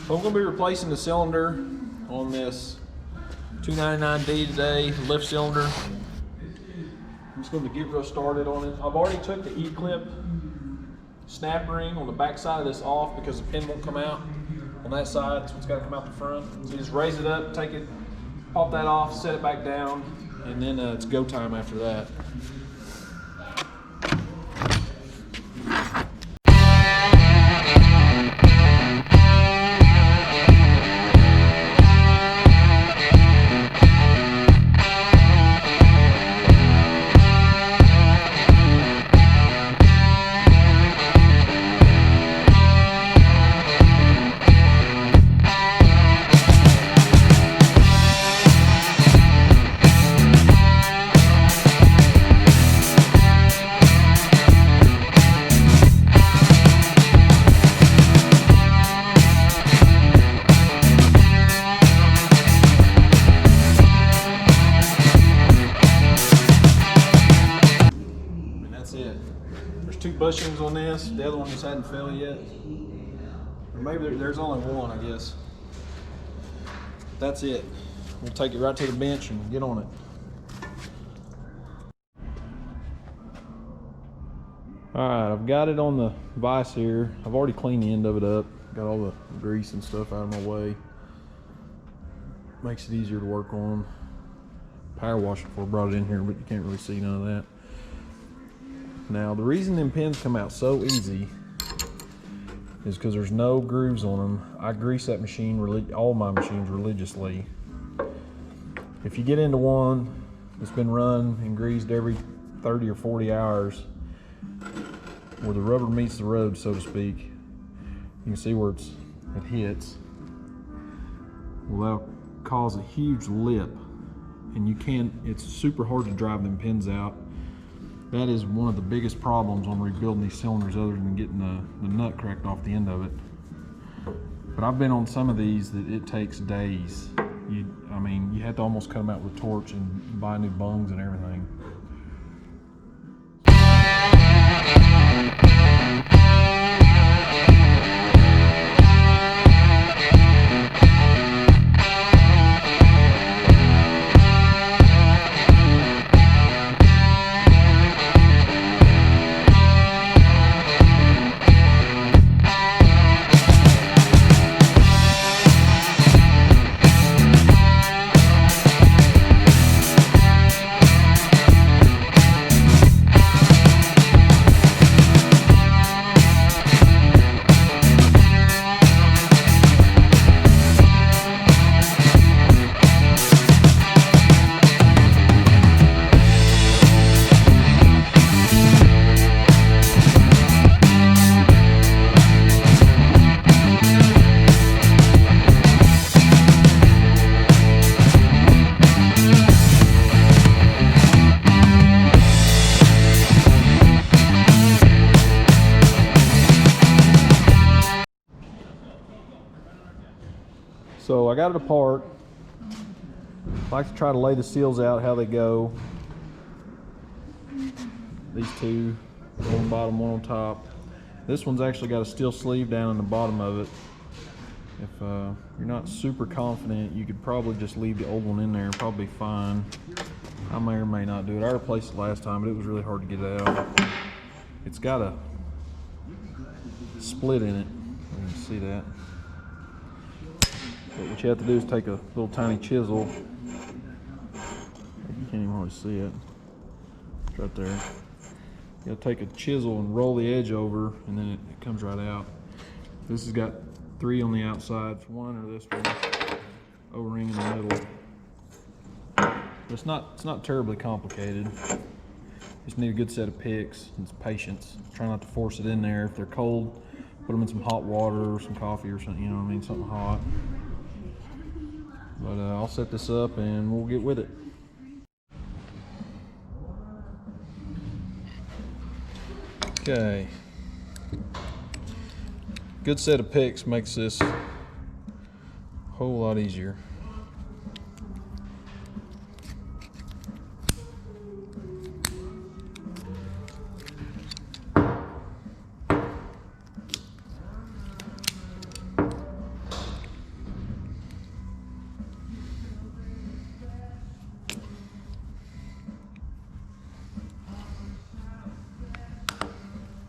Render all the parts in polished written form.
So I'm going to be replacing the cylinder on this 299D today, lift cylinder. I'm just going to get real started on it. I've already took the E-clip snap ring on the back side of this off because the pin won't come out on that side, so it's got to come out the front. So you just raise it up, take it, pop that off, set it back down, and then it's go time after that. There's 2 bushings on this. The other one just hadn't filled yet. Or maybe there's only one, I guess. That's it. We'll take it right to the bench and get on it. Alright, I've got it on the vise here. I've already cleaned the end of it up. Got all the grease and stuff out of my way. Makes it easier to work on. Power washed before I brought it in here, but you can't really see none of that. Now, the reason them pins come out so easy is because there's no grooves on them. I grease that machine, all my machines religiously. If you get into one that's been run and greased every 30 or 40 hours, where the rubber meets the road, so to speak, you can see where it hits. Well, that'll cause a huge lip, and it's super hard to drive them pins out. That is one of the biggest problems on rebuilding these cylinders, other than getting the nut cracked off the end of it. But I've been on some of these that it takes days. I mean, you have to almost cut them out with a torch and buy new bungs and everything. So I got it apart. I like to try to lay the seals out how they go. These 2, one on the bottom, one on top. This one's actually got a steel sleeve down in the bottom of it. If you're not super confident, you could probably just leave the old one in there, probably fine. I may or may not do it. I replaced it last time, but it was really hard to get it out. It's got a split in it. You can see that. But what you have to do is take a little tiny chisel. You can't even hardly see it. It's right there. You gotta take a chisel and roll the edge over, and then it comes right out. This has got 3 on the outside, one under this one, O-ring in the middle. But it's not terribly complicated. Just need a good set of picks and some patience. Try not to force it in there. If they're cold, put them in some hot water or some coffee or something, you know what I mean, something hot. But I'll set this up and we'll get with it. Okay. Good set of picks makes this a whole lot easier.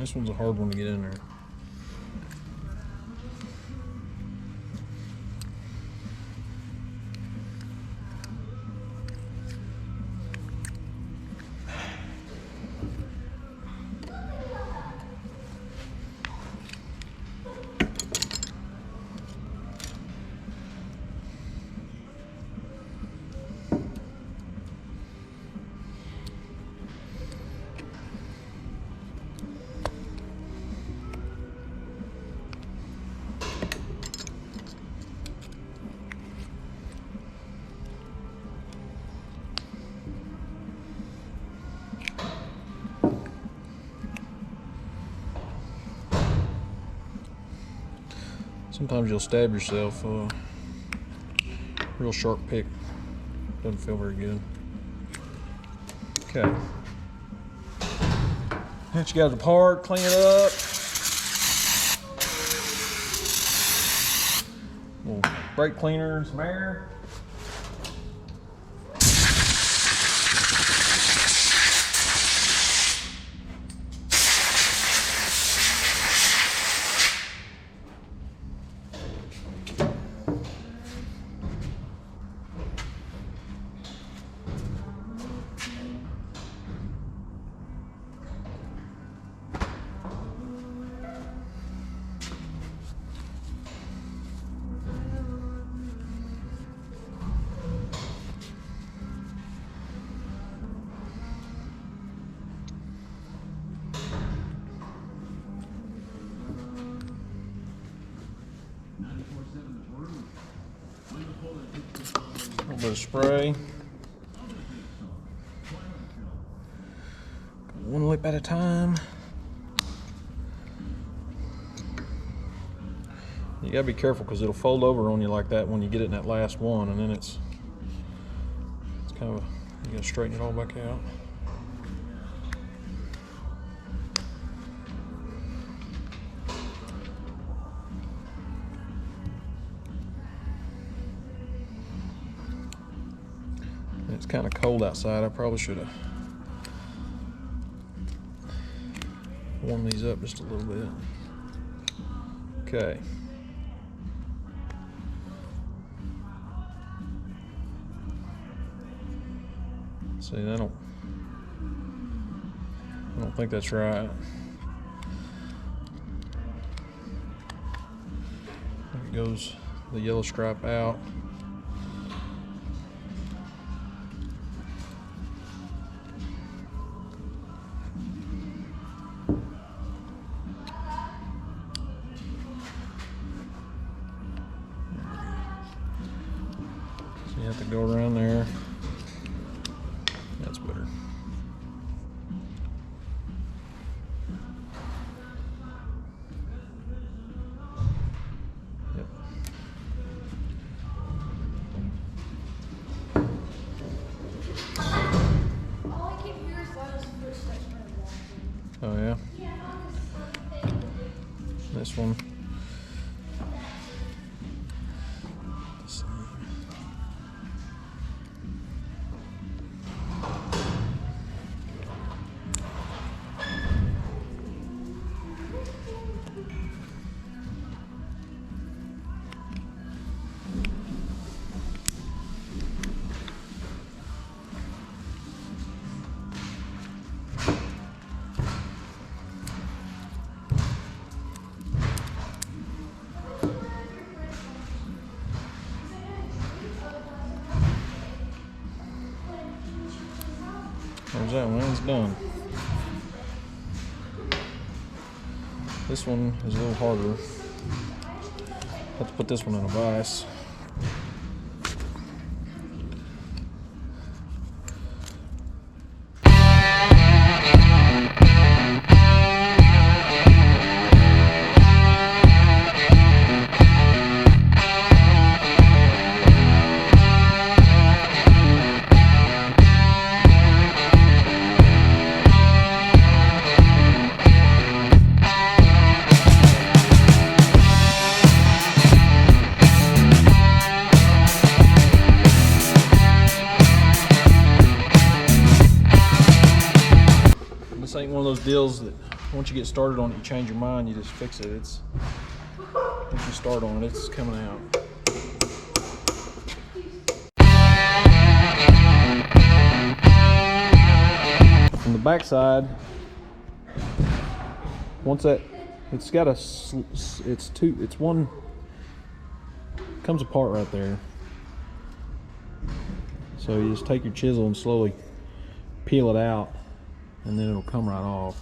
This one's a hard one to get in there. Sometimes you'll stab yourself. Real sharp pick doesn't feel very good. Okay. Once you got it apart, clean it up. Little brake cleaner, some air. A little bit of spray. One lip at a time. You gotta be careful because it'll fold over on you like that when you get it in that last one, and then it's kind of, you gotta straighten it all back out. It's kind of cold outside. I probably should have warmed these up just a little bit. Okay. See, I don't think that's right. There goes the yellow stripe out. So you have to go around there. That's better. Yep. All I can hear is Lila's footsteps when I'm walking. Oh yeah? Yeah, This one. Let's see. There's that one, it's done. This one is a little harder. Have to put this one in a vise. This ain't one of those deals that once you get started on it, you change your mind, you just fix it. Once you start on it, it's coming out. From the back side, once that, it's got a, it's one, comes apart right there. So you just take your chisel and slowly peel it out, and then it'll come right off.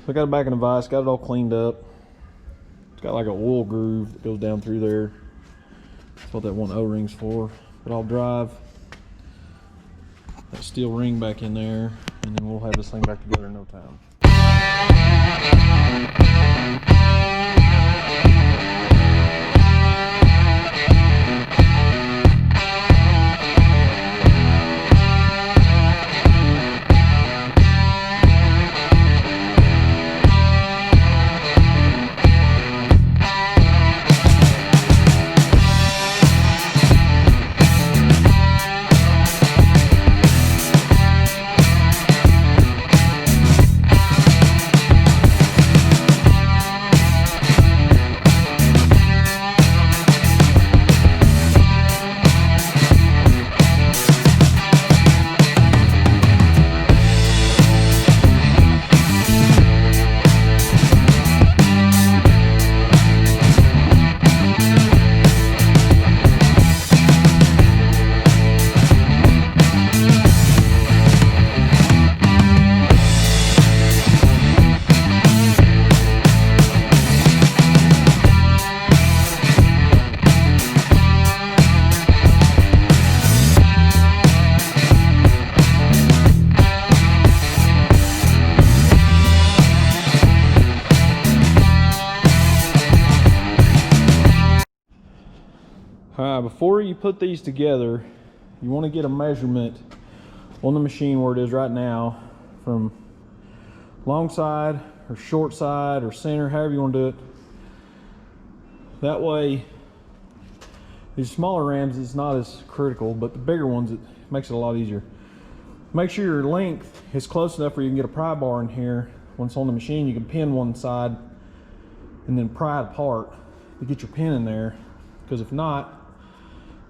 So I got it back in the vise, got it all cleaned up. It's got like an oil groove that goes down through there. That's what that one O-ring's for. But I'll drive that steel ring back in there, and then we'll have this thing back together in no time. Before you put these together, you want to get a measurement on the machine where it is right now from long side or short side or center, however you want to do it. That way, these smaller rams, it's not as critical, but the bigger ones, it makes it a lot easier. Make sure your length is close enough where you can get a pry bar in here. Once on the machine, you can pin one side and then pry it apart to get your pin in there, because if not,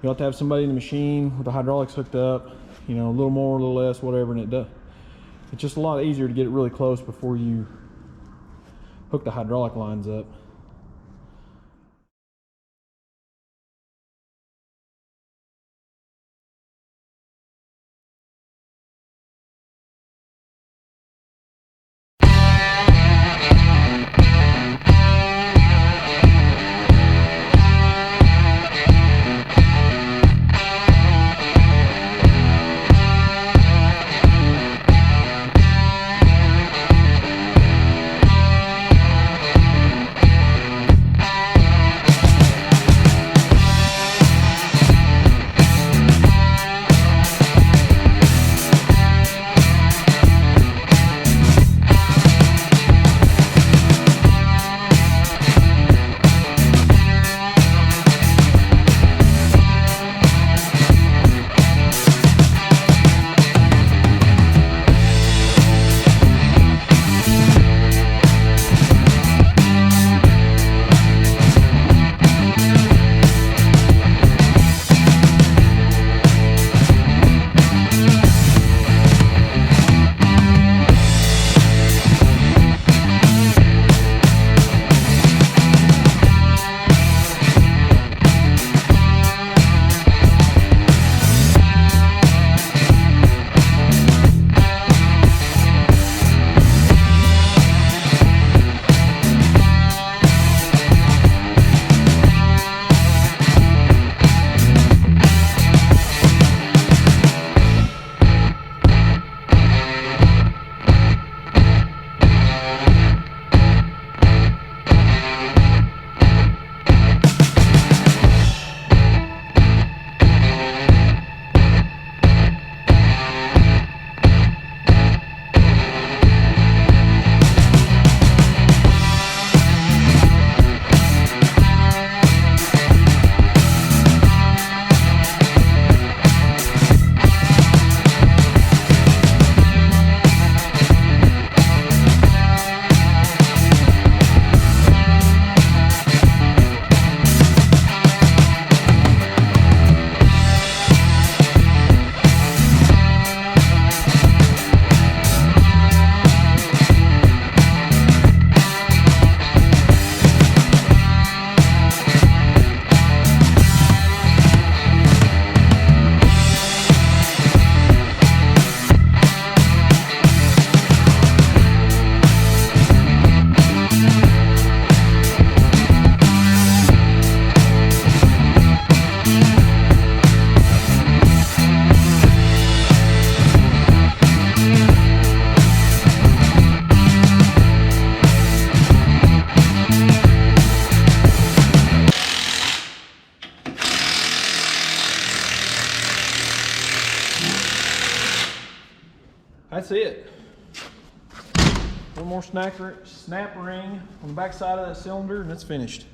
you'll have to have somebody in the machine with the hydraulics hooked up, you know, a little more, a little less, whatever, and it's just a lot easier to get it really close before you hook the hydraulic lines up. That's it. One more snap ring on the back side of that cylinder and it's finished.